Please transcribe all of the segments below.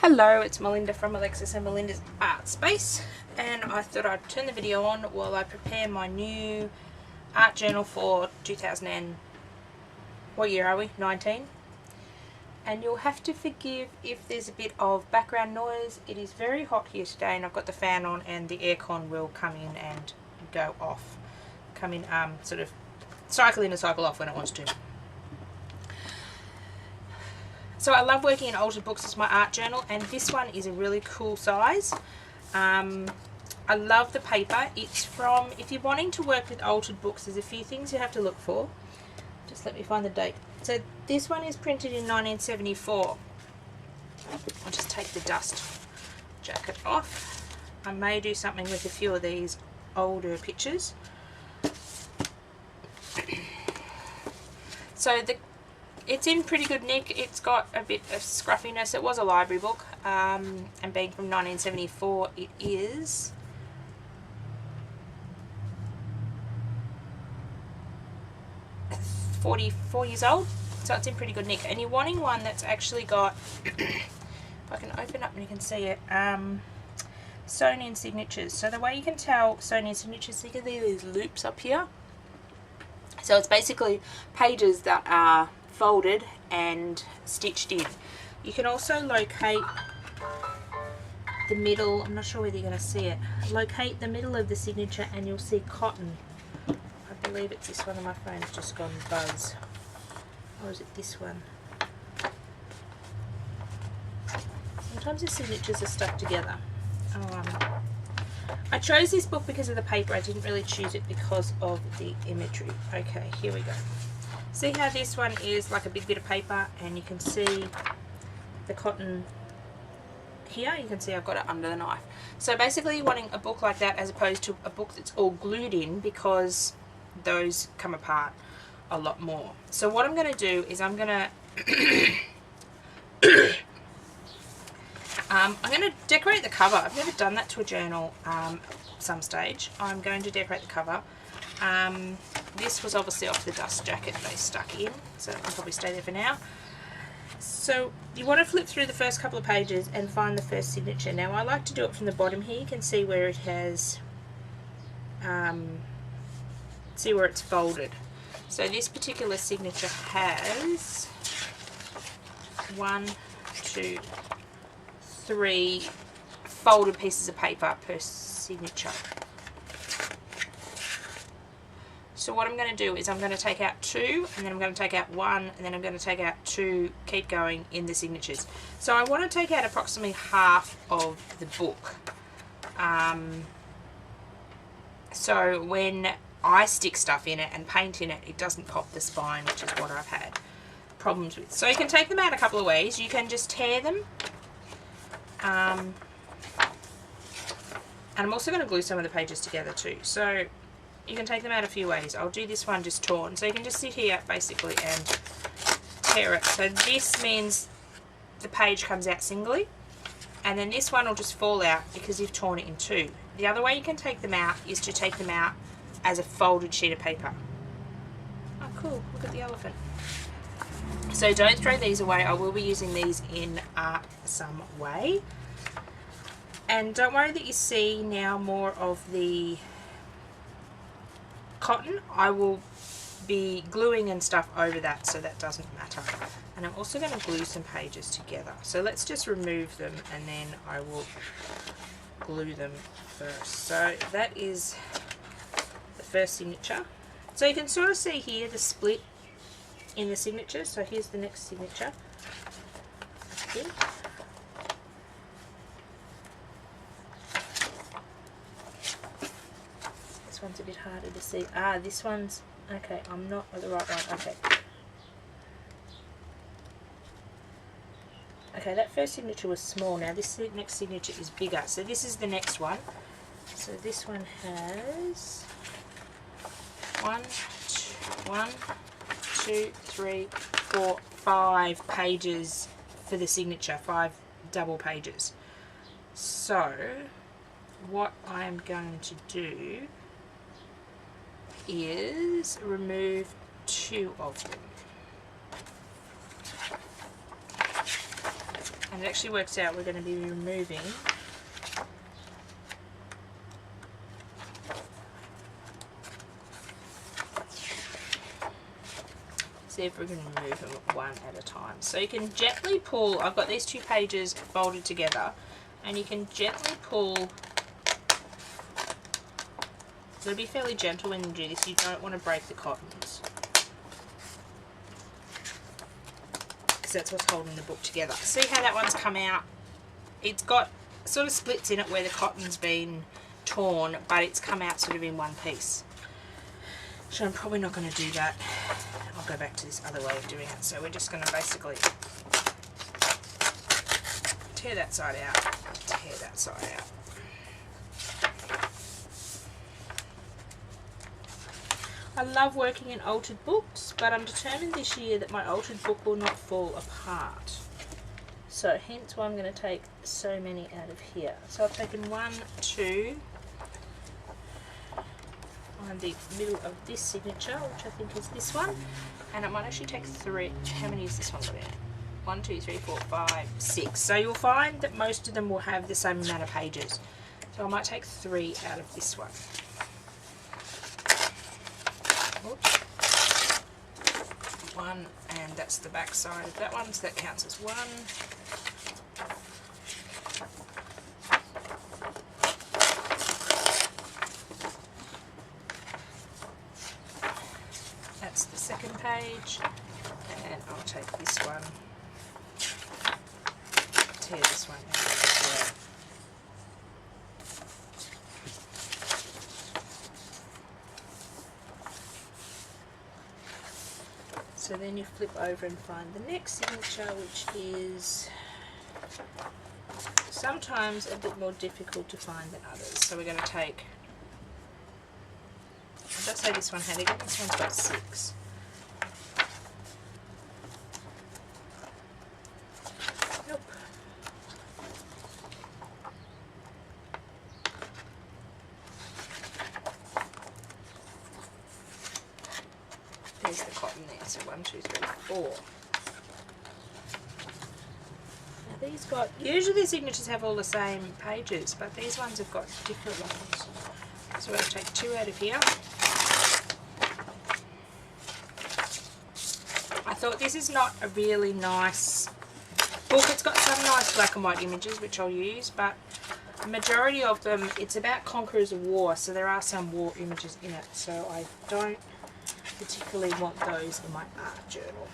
Hello, it's Melinda from Alexis and Melinda's Art Space, and I thought I'd turn the video on while I prepare my new art journal for 2000 and what year are we? 19. And you'll have to forgive if there's a bit of background noise. It is very hot here today and I've got the fan on and the aircon will come in and go off. Come in, sort of cycle in and cycle off when it wants to. So I love working in altered books as my art journal, and this one is a really cool size. I love the paper. It's from, if you're wanting to work with altered books, there's a few things you have to look for. Just let me find the date. So this one is printed in 1974. I'll just take the dust jacket off. I may do something with a few of these older pictures. So it's in pretty good nick. It's got a bit of scruffiness. It was a library book, and being from 1974, it is "44 years old, so it's in pretty good nick. And you're wanting one that's actually got, if I can open up and you can see it, sewn in signatures. So the way you can tell sewn in signatures, think of these loops up here. So it's basically pages that are folded and stitched in. You can also locate the middle. I'm not sure whether you're going to see it. Locate the middle of the signature and you'll see cotton. I believe it's this one on my phone's just gone buzz. Or is it this one? Sometimes the signatures are stuck together. I chose this book because of the paper. I didn't really choose it because of the imagery. Okay, here we go. See how this one is like a big bit of paper, and you can see the cotton here. You can see I've got it under the knife. So basically you're wanting a book like that as opposed to a book that's all glued in, because those come apart a lot more. So what I'm going to do is I'm going to I'm going to decorate the cover. I've never done that to a journal some stage. I'm going to decorate the cover. This was obviously off the dust jacket they stuck in, so it can probably stay there for now. So you want to flip through the first couple of pages and find the first signature. Now I like to do it from the bottom here. You can see where it has, see where it's folded. So this particular signature has 1, 2, 3 folded pieces of paper per signature. So what I'm going to do is I'm going to take out 2, and then I'm going to take out 1, and then I'm going to take out 2, keep going in the signatures. So I want to take out approximately half of the book. So when I stick stuff in it and paint in it, it doesn't pop the spine, which is what I've had problems with. So you can take them out a couple of ways. You can just tear them. And I'm also going to glue some of the pages together too. So you can take them out a few ways. I'll do this one just torn. So you can just sit here basically and tear it. So this means the page comes out singly, and then this one will just fall out because you've torn it in 2. The other way you can take them out is to take them out as a folded sheet of paper. Oh cool, look at the elephant. So don't throw these away. I will be using these in art some way. And don't worry that you see now more of the cotton. I will be gluing and stuff over that, so that doesn't matter. And I'm also going to glue some pages together. So let's just remove them and then I will glue them first. So that is the first signature. So you can sort of see here the split in the signatures. So here's the next signature. Okay. This one's a bit harder to see. Ah, this one's, okay, I'm not at the right one. Okay. Okay, that first signature was small. Now this next signature is bigger. So this is the next one. So this one has 1, 2, 3, 4, 5 pages for the signature, 5 double pages. So what I'm going to do is remove 2 of them. And it actually works out we're going to be removing see if we can remove them one at a time. So you can gently pull, I've got these 2 pages folded together, and you can gently pull. You've got to be fairly gentle when you do this, you don't want to break the cottons, because that's what's holding the book together. See how that one's come out? It's got sort of splits in it where the cotton's been torn, but it's come out sort of in one piece. So I'm probably not going to do that. I'll go back to this other way of doing it. So we're just going to basically tear that side out, tear that side out. I love working in altered books, but I'm determined this year that my altered book will not fall apart. So hence why I'm going to take so many out of here. So I've taken 1, 2, on the middle of this signature, which I think is this one, and I might actually take 3. How many is this one got in it? 1, 2, 3, 4, 5, 6. So you'll find that most of them will have the same amount of pages. So I might take 3 out of this one. Oops. 1, and that's the back side of that one, so that counts as 1. That's the second page, and I'll take this one, tear this one out as well. So then you flip over and find the next signature, which is sometimes a bit more difficult to find than others. So we're going to take, I'll just say this one had again, this one's got 6. Nope. There's the cotton there, so 1, 2, 3, 4. Now these got, usually the signatures have all the same pages, but these ones have got different ones. So we're going to take 2 out of here. I thought this is not a really nice book. It's got some nice black and white images which I'll use, but the majority of them, it's about conquerors of war, so there are some war images in it, so I don't particularly want those in my art journal.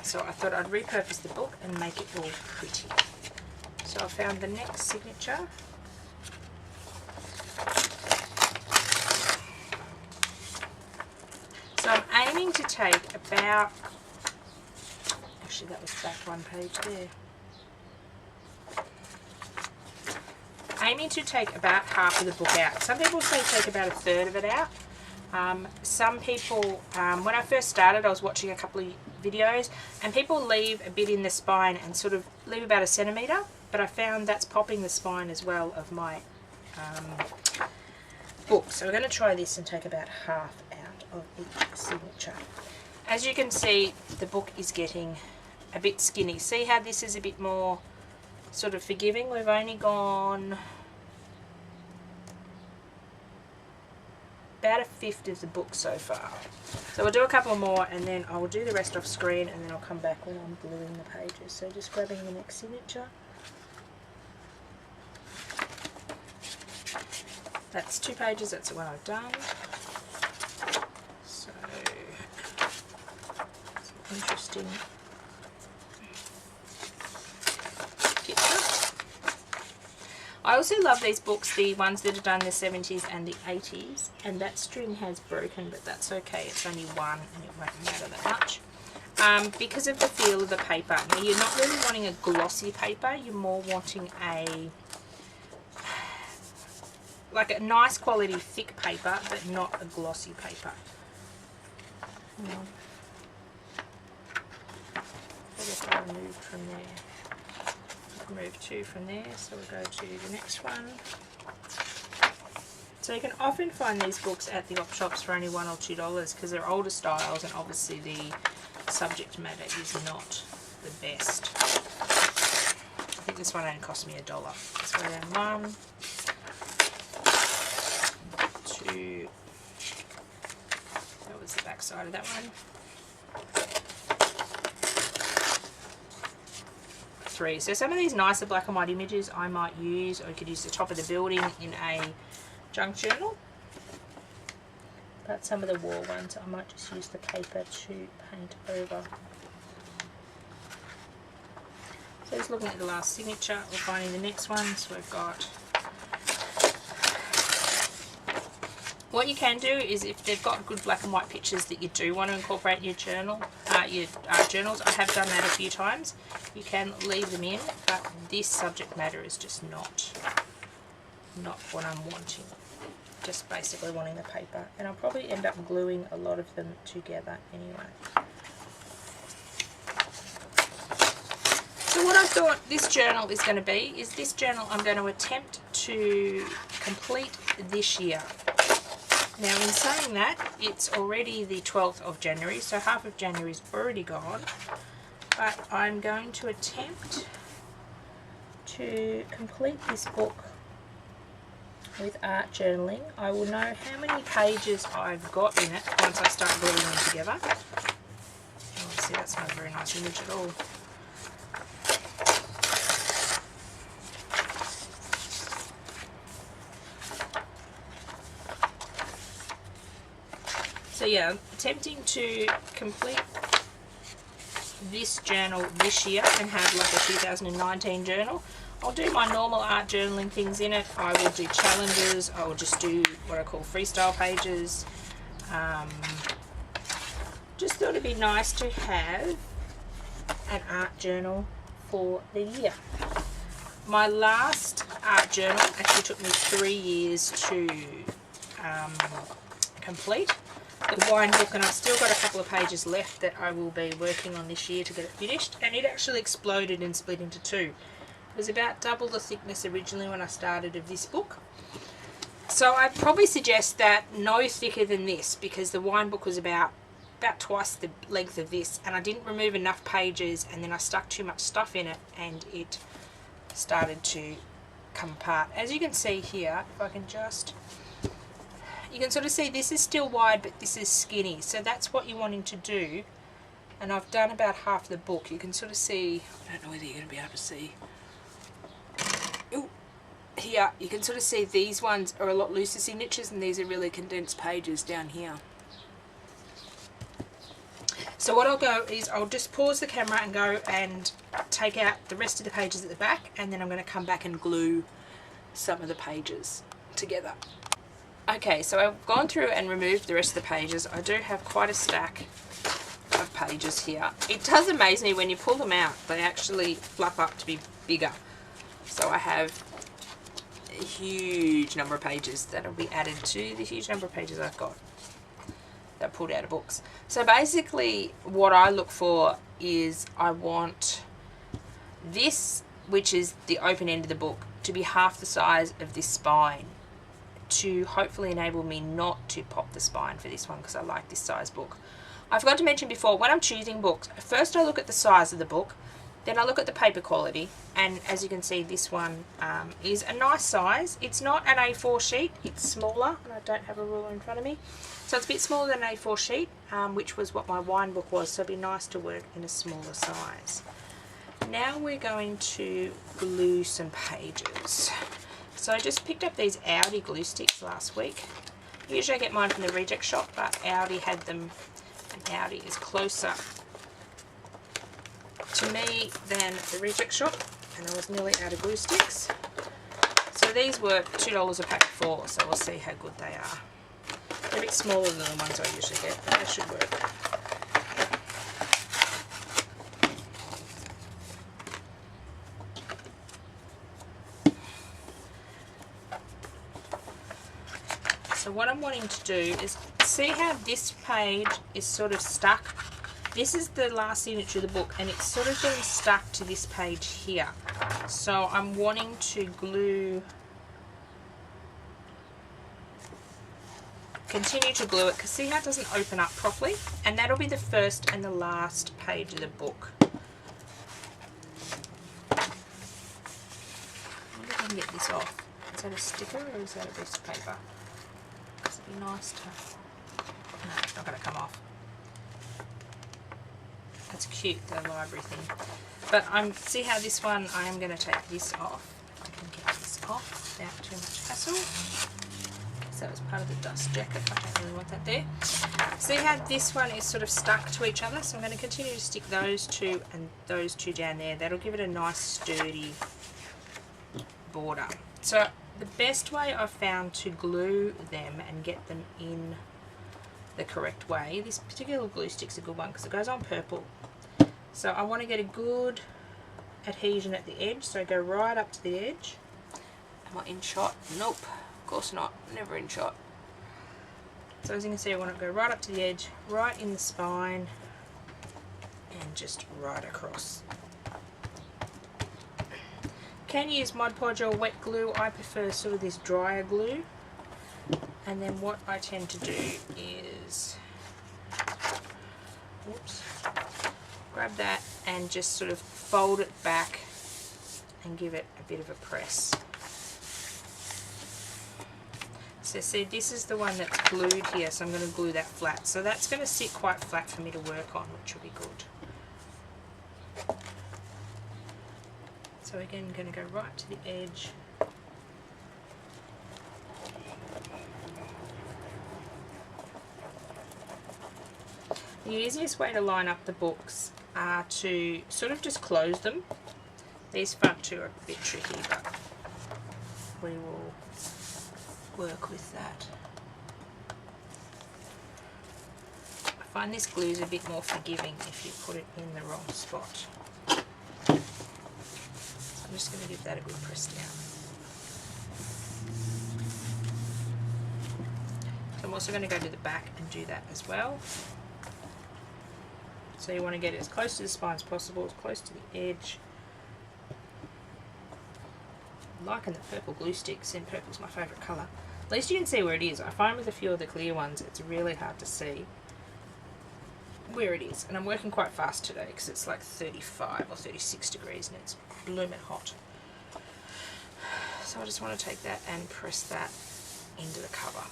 So I thought I'd repurpose the book and make it all pretty. So I found the next signature. So I'm aiming to take about, actually that was back 1 page there. Aiming to take about half of the book out. Some people say take about 1/3 of it out. Some people, when I first started, I was watching a couple of videos, and people leave a bit in the spine and sort of leave about 1 centimetre, but I found that's popping the spine as well of my book. So we're going to try this and take about half out of each signature. As you can see, the book is getting a bit skinny. See how this is a bit more sort of forgiving? We've only gone about 1/5 of the book so far. So we'll do a couple more and then I will do the rest off screen, and then I'll come back when I'm gluing the pages. So just grabbing the next signature. That's 2 pages, that's the one I've done. So, some interesting pictures. I also love these books, the ones that are done in the 70s and the 80s, and that string has broken, but that's okay, it's only 1 and it won't matter that much. Because of the feel of the paper. Now you're not really wanting a glossy paper, you're more wanting like a nice quality thick paper, but not a glossy paper. What if I remove from there? Remove 2 from there, so we'll go to the next one. So you can often find these books at the op shops for only $1 or $2 because they're older styles, and obviously the subject matter is not the best. I think this one only cost me $1. So then 1, 2, that was the back side of that one. 3. So some of these nicer black and white images I might use, or you could use the top of the building in a junk journal. But some of the wall ones I might just use the paper to paint over. So just looking at the last signature, we're finding the next one. So we've got, what you can do is if they've got good black and white pictures that you do want to incorporate in your journal, your art journals, I have done that a few times. You can leave them in, but this subject matter is just not what I'm wanting. Just basically wanting the paper, and I'll probably end up gluing a lot of them together anyway. So what I thought this journal is going to be is this journal I'm going to attempt to complete this year. Now in saying that, it's already the 12th of January, so half of January is already gone, but I'm going to attempt to complete this book with art journaling. I will know how many pages I've got in it once I start gluing them together. Oh, see, that's not a very nice image at all. So yeah, I'm attempting to complete this journal this year and have like a 2019 journal. I'll do my normal art journaling things in it. I will do challenges. I will just do what I call freestyle pages. Just thought it'd be nice to have an art journal for the year. My last art journal actually took me 3 years to complete. The wine book, and I've still got a couple of pages left that I will be working on this year to get it finished, and it actually exploded and split into 2. It was about double the thickness originally when I started of this book. So I'd probably suggest that no thicker than this, because the wine book was about twice the length of this, and I didn't remove enough pages, and then I stuck too much stuff in it and it started to come apart. As you can see here, if I can just, you can sort of see this is still wide but this is skinny, so that's what you're wanting to do. And I've done about half the book. You can sort of see, I don't know whether you're going to be able to see. Ooh, here you can sort of see these ones are a lot looser signatures and these are really condensed pages down here. So what I'll go is I'll just pause the camera and go and take out the rest of the pages at the back, and then I'm going to come back and glue some of the pages together. Okay, so I've gone through and removed the rest of the pages. I do have quite a stack of pages here. It does amaze me when you pull them out, they actually fluff up to be bigger. So I have a huge number of pages that will be added to the huge number of pages I've got that I pulled out of books. So basically what I look for is I want this, which is the open end of the book, to be half the size of this spine, to hopefully enable me not to pop the spine for this one, because I like this size book. I forgot to mention before, when I'm choosing books, first I look at the size of the book, then I look at the paper quality, and as you can see this one is a nice size. It's not an A4 sheet, it's smaller, and I don't have a ruler in front of me, so it's a bit smaller than an A4 sheet, which was what my wine book was, so it'd be nice to work in a smaller size. Now we're going to glue some pages. So I just picked up these Audi glue sticks last week. Usually I get mine from the reject shop, but Audi had them, and Audi is closer to me than the reject shop, and I was nearly out of glue sticks. So these were $2 a pack before, so we'll see how good they are. They're a bit smaller than the ones I usually get, but they should work. So what I'm wanting to do is see how this page is sort of stuck. This is the last signature of the book, and it's sort of been stuck to this page here. So I'm wanting to glue continue to glue it because see how it doesn't open up properly, and that'll be the first and the last page of the book. I wonder if I can get this off. Is that a sticker or is that a piece of paper? Because it'd be nice to... No, it's not going to come off. That's cute, the library thing. But see how this one, I am going to take this off. If I can get this off without too much hassle. So that was part of the dust jacket. I don't really want that there. See how this one is sort of stuck to each other? So I'm going to continue to stick those two and those two down there. That'll give it a nice sturdy border. So the best way I've found to glue them and get them in the correct way, this particular glue stick's a good one because it goes on purple. So I want to get a good adhesion at the edge, so go right up to the edge. Am I in shot? Nope, of course not, never in shot. So as you can see, I want to go right up to the edge, right in the spine, and just right across. Can use Mod Podge or wet glue. I prefer sort of this drier glue. And then what I tend to do is, whoops, grab that and just sort of fold it back and give it a bit of a press. So see, this is the one that's glued here, so I'm going to glue that flat. So that's going to sit quite flat for me to work on, which will be good. So again, I'm going to go right to the edge. The easiest way to line up the books are to sort of just close them. These front two are a bit tricky, but we will work with that. I find this glue is a bit more forgiving if you put it in the wrong spot. I'm just going to give that a good press down. So I'm also going to go to the back and do that as well. So you want to get it as close to the spine as possible, as close to the edge. I'm liking the purple glue sticks, and purple's my favourite colour. At least you can see where it is. I find with a few of the clear ones it's really hard to see where it is, and I'm working quite fast today because it's like 35 or 36 degrees and it's blooming hot. So I just want to take that and press that into the cover.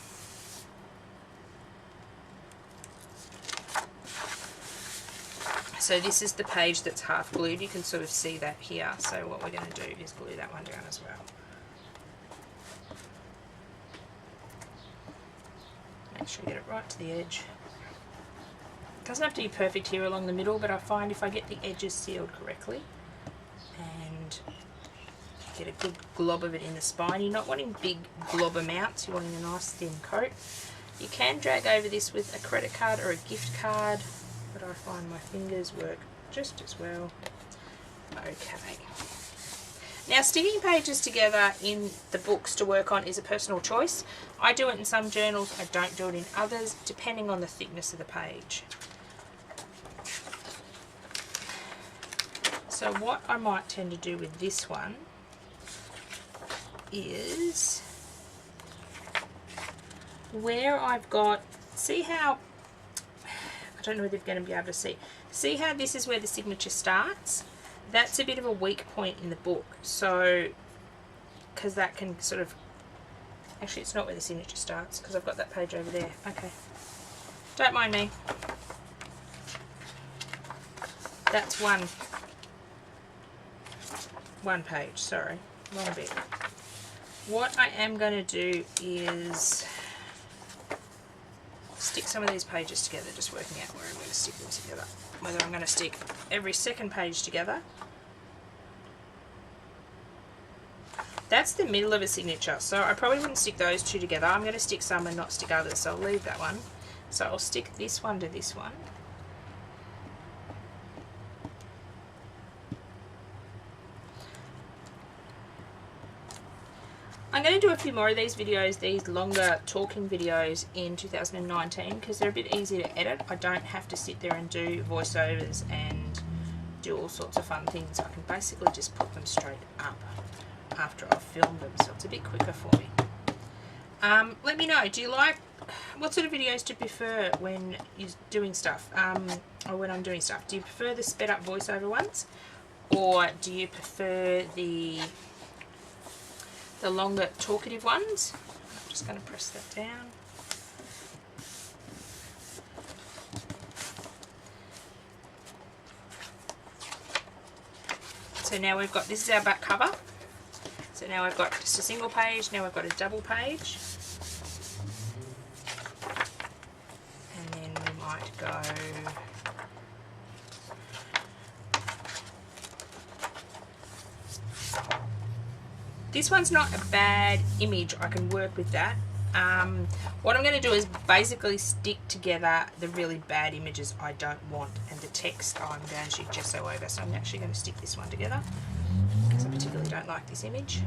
So this is the page that's half glued. You can sort of see that here. So what we're going to do is glue that one down as well. Make sure you get it right to the edge. It doesn't have to be perfect here along the middle, but I find if I get the edges sealed correctly and get a good glob of it in the spine, you're not wanting big glob amounts, you're wanting a nice thin coat. You can drag over this with a credit card or a gift card, but I find my fingers work just as well. Okay. Now, sticking pages together in the books to work on is a personal choice. I do it in some journals, I don't do it in others, depending on the thickness of the page. So what I might tend to do with this one is where I've got, see how, I don't know whether you're going to be able to see how this is where the signature starts? That's a bit of a weak point in the book, so because that can sort of, actually it's not where the signature starts because I've got that page over there. Okay, don't mind me. That's one page, sorry, wrong bit. What I am going to do is stick some of these pages together, just working out where I'm going to stick them together. Whether I'm going to stick every second page together. That's the middle of a signature, so I probably wouldn't stick those two together. I'm going to stick some and not stick others, so I'll leave that one. So I'll stick this one to this one. I'm going to do a few more of these videos, these longer talking videos in 2019 because they're a bit easier to edit. I don't have to sit there and do voiceovers and do all sorts of fun things. I can basically just put them straight up after I've filmed them, so it's a bit quicker for me. Let me know, do you like what sort of videos do you prefer when you're doing stuff, or when I'm doing stuff? Do you prefer the sped up voiceover ones, or do you prefer the longer talkative ones? I'm just going to press that down. So now we've got, this is our back cover. So now we've got just a single page, now we've got a double page. And then we might go, this one's not a bad image, I can work with that. What I'm going to do is basically stick together the really bad images I don't want, and the text I'm going to gesso over. So I'm actually going to stick this one together because I particularly don't like this image.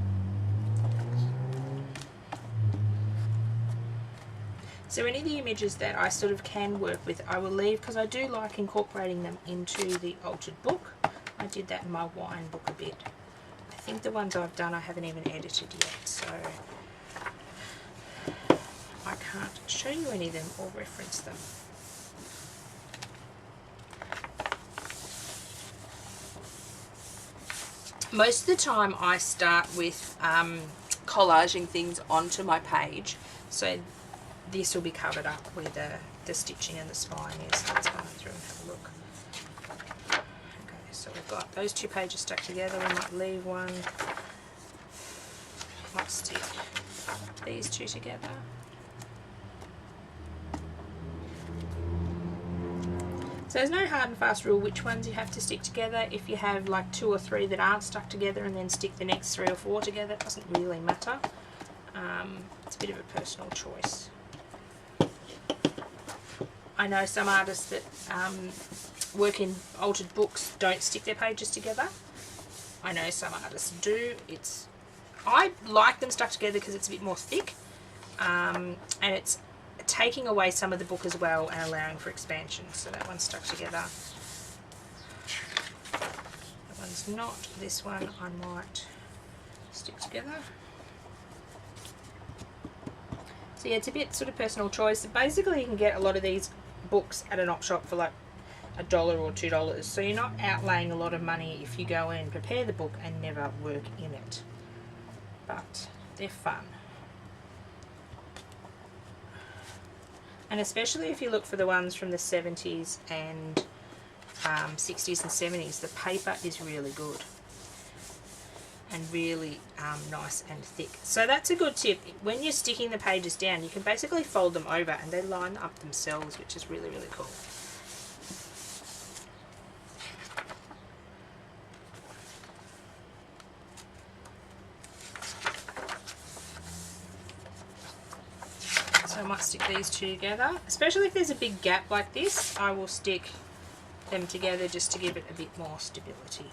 So any of the images that I sort of can work with, I will leave, because I do like incorporating them into the altered book. I did that in my wine book a bit. I think the ones I've done I haven't even edited yet, so I can't show you any of them or reference them. Most of the time I start with collaging things onto my page, so this will be covered up where the stitching and the spine is. So let's go through and have a look. Okay, so we've got those two pages stuck together. We might leave one. Might stick these two together. So there's no hard and fast rule which ones you have to stick together. If you have like 2 or 3 that aren't stuck together and then stick the next 3 or 4 together, it doesn't really matter. It's a bit of a personal choice. I know some artists that work in altered books don't stick their pages together. I know some artists do. I like them stuck together because it's a bit more thick, and it's taking away some of the book as well and allowing for expansion. So that one's stuck together. That one's not. This one I might stick together. So yeah, it's a bit sort of personal choice. Basically you can get a lot of these books at an op shop for like $1 or $2. So you're not outlaying a lot of money if you go in and prepare the book and never work in it. But they're fun. And especially if you look for the ones from the 70s and 60s and 70s, the paper is really good and really nice and thick. So that's a good tip. When you're sticking the pages down, you can basically fold them over and they line up themselves, which is really, really cool. So I might stick these two together, especially if there's a big gap like this. I will stick them together just to give it a bit more stability.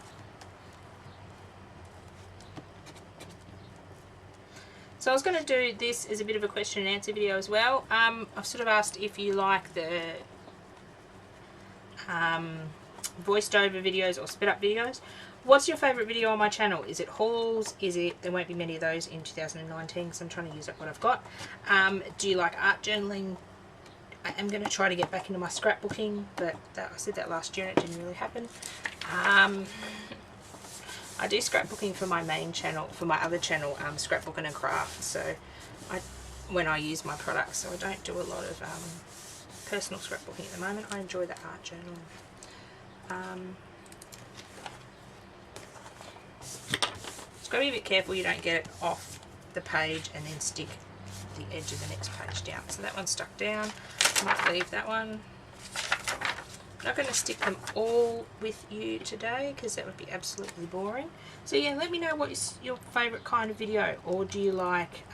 So I was going to do this as a bit of a question and answer video as well. I've sort of asked if you like the voiced over videos or sped up videos. What's your favourite video on my channel? Is it hauls? Is it, there won't be many of those in 2019 because I'm trying to use up what I've got. Do you like art journaling? I am going to try to get back into my scrapbooking, but I said that last year and it didn't really happen. I do scrapbooking for my main channel, for my other channel, Scrapbooking and Craft. So when I use my products, so I don't do a lot of personal scrapbooking at the moment. I enjoy the art journaling. Just got to be a bit careful you don't get it off the page and then stick the edge of the next page down. So that one's stuck down. I might leave that one. I'm not going to stick them all with you today because that would be absolutely boring. So yeah, let me know what is your favourite kind of video, or do you like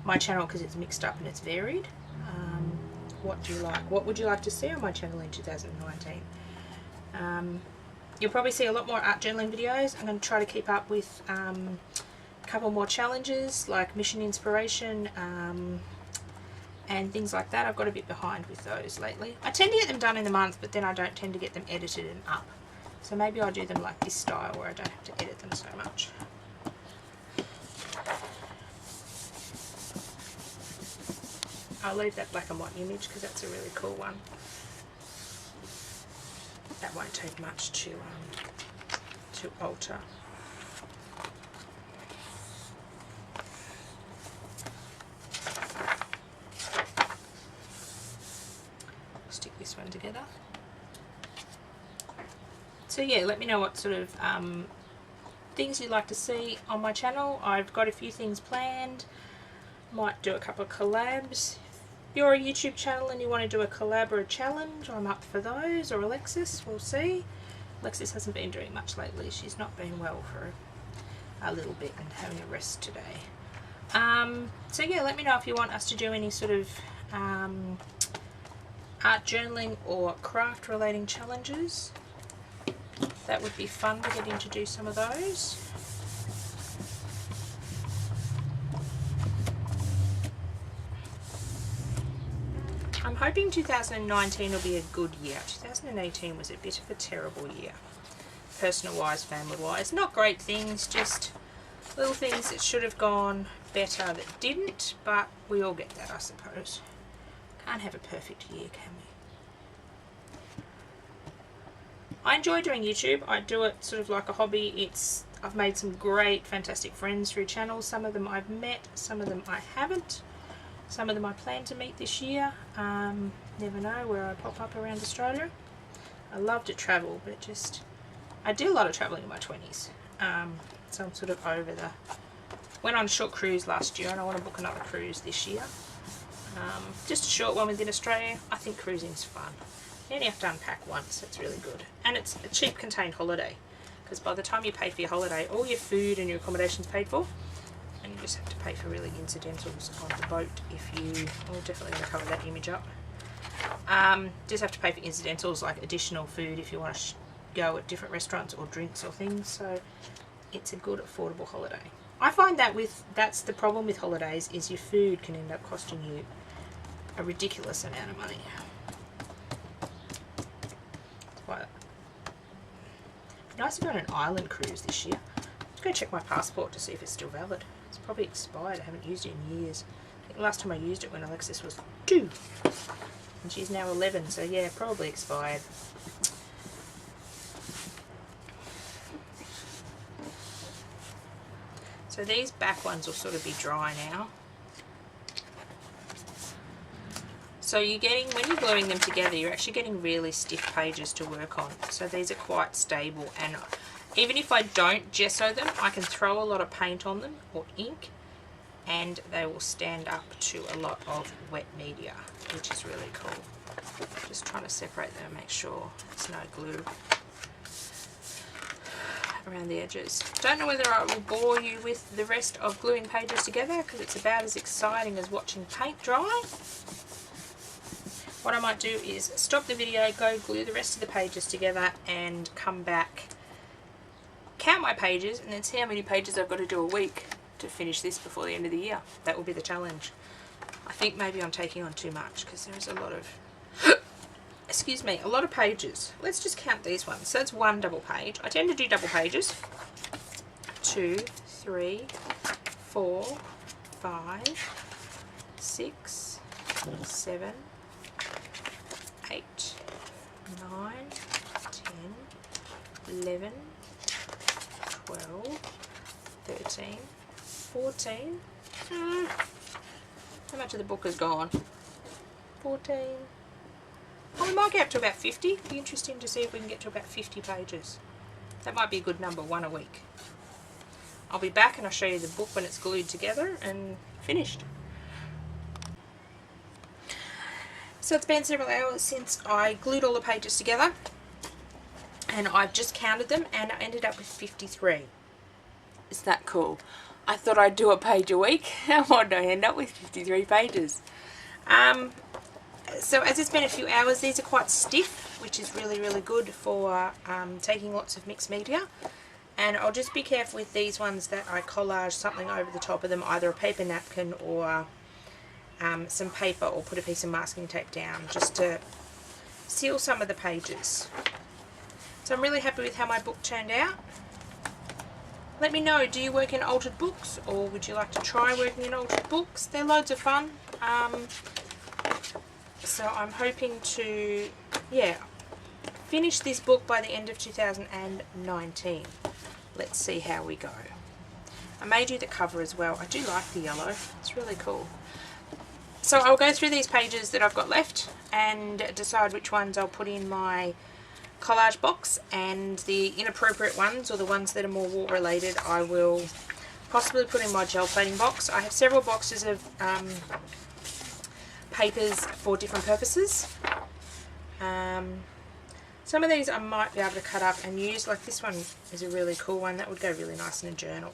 my channel because it's mixed up and it's varied? What do you like? What would you like to see on my channel in 2019? You'll probably see a lot more art journaling videos. I'm going to try to keep up with a couple more challenges like Mission Inspiration, and things like that. I've got a bit behind with those lately. I tend to get them done in the month, but then I don't tend to get them edited and up. So maybe I'll do them like this style where I don't have to edit them so much. I'll leave that black and white image because that's a really cool one. That won't take much to alter. Stick this one together. So yeah, let me know what sort of things you'd like to see on my channel. I've got a few things planned. Might do a couple of collabs. If you're a YouTube channel and you want to do a collab or a challenge, I'm up for those, or Alexis, we'll see. Alexis hasn't been doing much lately. She's not been well for a little bit and having a rest today. So yeah, let me know if you want us to do any sort of art journaling or craft relating challenges. That would be fun to get in to do some of those. I'm hoping 2019 will be a good year. 2018 was a bit of a terrible year. Personal wise, family wise. Not great things, just little things that should have gone better that didn't, but we all get that, I suppose. Can't have a perfect year, can we? I enjoy doing YouTube. I do it sort of like a hobby. I've made some great, fantastic friends through channels. Some of them I've met, some of them I haven't. Some of them I plan to meet this year. Never know where I pop up around Australia. I love to travel, but I did a lot of travelling in my 20s. So I'm sort of over went on a short cruise last year and I want to book another cruise this year. Just a short one within Australia. I think cruising's fun. You only have to unpack once, it's really good. And it's a cheap contained holiday, because by the time you pay for your holiday, all your food and your accommodation's paid for. And you just have to pay for really incidentals on the boat if you... We're definitely going to cover that image up. Just have to pay for incidentals like additional food if you want to go at different restaurants or drinks or things. So it's a good affordable holiday. I find that that's the problem with holidays, is your food can end up costing you a ridiculous amount of money. It's quite nice to go on an island cruise this year. Let's go check my passport to see if it's still valid. It's probably expired. I haven't used it in years. I think last time I used it when Alexis was 2 and she's now 11, so yeah, probably expired. So these back ones will sort of be dry now. So you're getting, when you're gluing them together, you're actually getting really stiff pages to work on. So these are quite stable, and even if I don't gesso them, I can throw a lot of paint on them or ink and they will stand up to a lot of wet media, which is really cool. Just trying to separate them and make sure there's no glue around the edges. Don't know whether I will bore you with the rest of gluing pages together, because it's about as exciting as watching paint dry. What I might do is stop the video, go glue the rest of the pages together and come back, count my pages, and then see how many pages I've got to do a week to finish this before the end of the year. That will be the challenge. I think maybe I'm taking on too much because there's a lot of excuse me, a lot of pages. Let's just count these ones. So that's one double page. I tend to do double pages. 2, 3, 4, 5, 6, 7, 8, 9, 10, 11, 12, 13, 14. How much of the book has gone? 14. Oh, we might get up to about 50. It'd be interesting to see if we can get to about 50 pages. That might be a good number, one a week. I'll be back and I'll show you the book when it's glued together and finished. So it's been several hours since I glued all the pages together, and I've just counted them and I ended up with 53. Is that cool? I thought I'd do a page a week. Why did I end up with 53 pages? So as it's been a few hours, these are quite stiff, which is really, really good for taking lots of mixed media. And I'll just be careful with these ones that I collage something over the top of them, either a paper napkin or some paper, or put a piece of masking tape down just to seal some of the pages. So I'm really happy with how my book turned out. Let me know, do you work in altered books, or would you like to try working in altered books? They're loads of fun. So I'm hoping to, yeah, finish this book by the end of 2019. Let's see how we go. I may do the cover as well. I do like the yellow. It's really cool. So I'll go through these pages that I've got left and decide which ones I'll put in my collage box, and the inappropriate ones, or the ones that are more war related, I will possibly put in my gel plating box. I have several boxes of papers for different purposes. Some of these I might be able to cut up and use, like this one is a really cool one that would go really nice in a journal.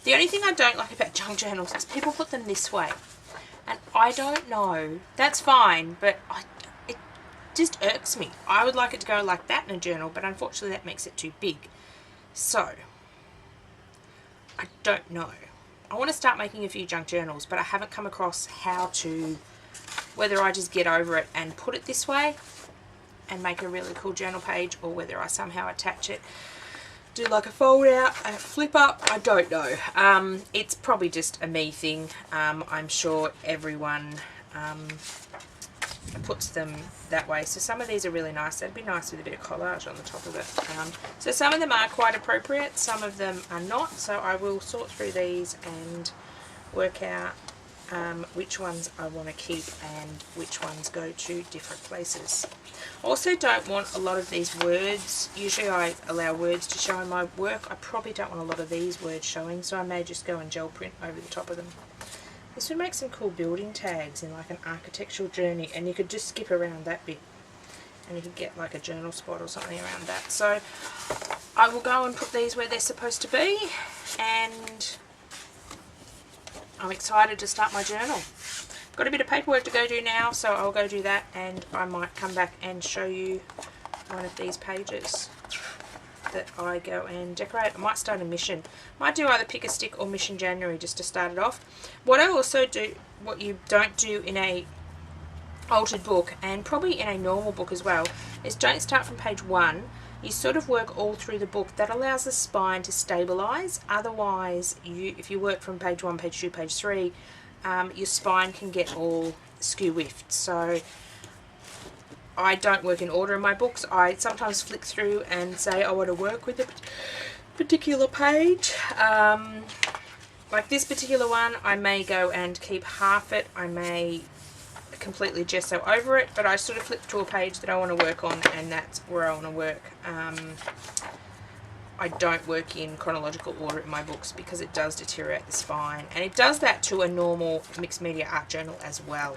The only thing I don't like about junk journals is people put them this way, and I don't know, that's fine, but it just irks me. I would like it to go like that in a journal, but unfortunately that makes it too big. So I don't know. I want to start making a few junk journals, but I haven't come across how to, whether I just get over it and put it this way and make a really cool journal page, or whether I somehow attach it, do like a fold out, a flip up. I don't know. It's probably just a me thing. I'm sure everyone puts them that way. So some of these are really nice. That'd be nice with a bit of collage on the top of it. So some of them are quite appropriate, some of them are not. So I will sort through these and work out which ones I want to keep and which ones go to different places. I also don't want a lot of these words. Usually I allow words to show in my work. I probably don't want a lot of these words showing, so I may just go and gel print over the top of them. This would make some cool building tags in like an architectural journey, and you could just skip around that bit and you could get like a journal spot or something around that. So I will go and put these where they're supposed to be, and I'm excited to start my journal. I've got a bit of paperwork to go do now, so I'll go do that, and I might come back and show you one of these pages that I go and decorate. I might start a mission. Might do either pick a stick or mission January just to start it off. What I also do, what you don't do in a altered book, and probably in a normal book as well, is don't start from page 1. You sort of work all through the book. That allows the spine to stabilize. Otherwise, if you work from page 1, page 2, page 3, your spine can get all skew-whiffed. So I don't work in order in my books. I sometimes flick through and say I want to work with a particular page. Like this particular one, I may go and keep half it. I may completely gesso over it, but I sort of flip to a page that I want to work on, and that's where I want to work. I don't work in chronological order in my books because it does deteriorate the spine, and it does that to a normal mixed media art journal as well.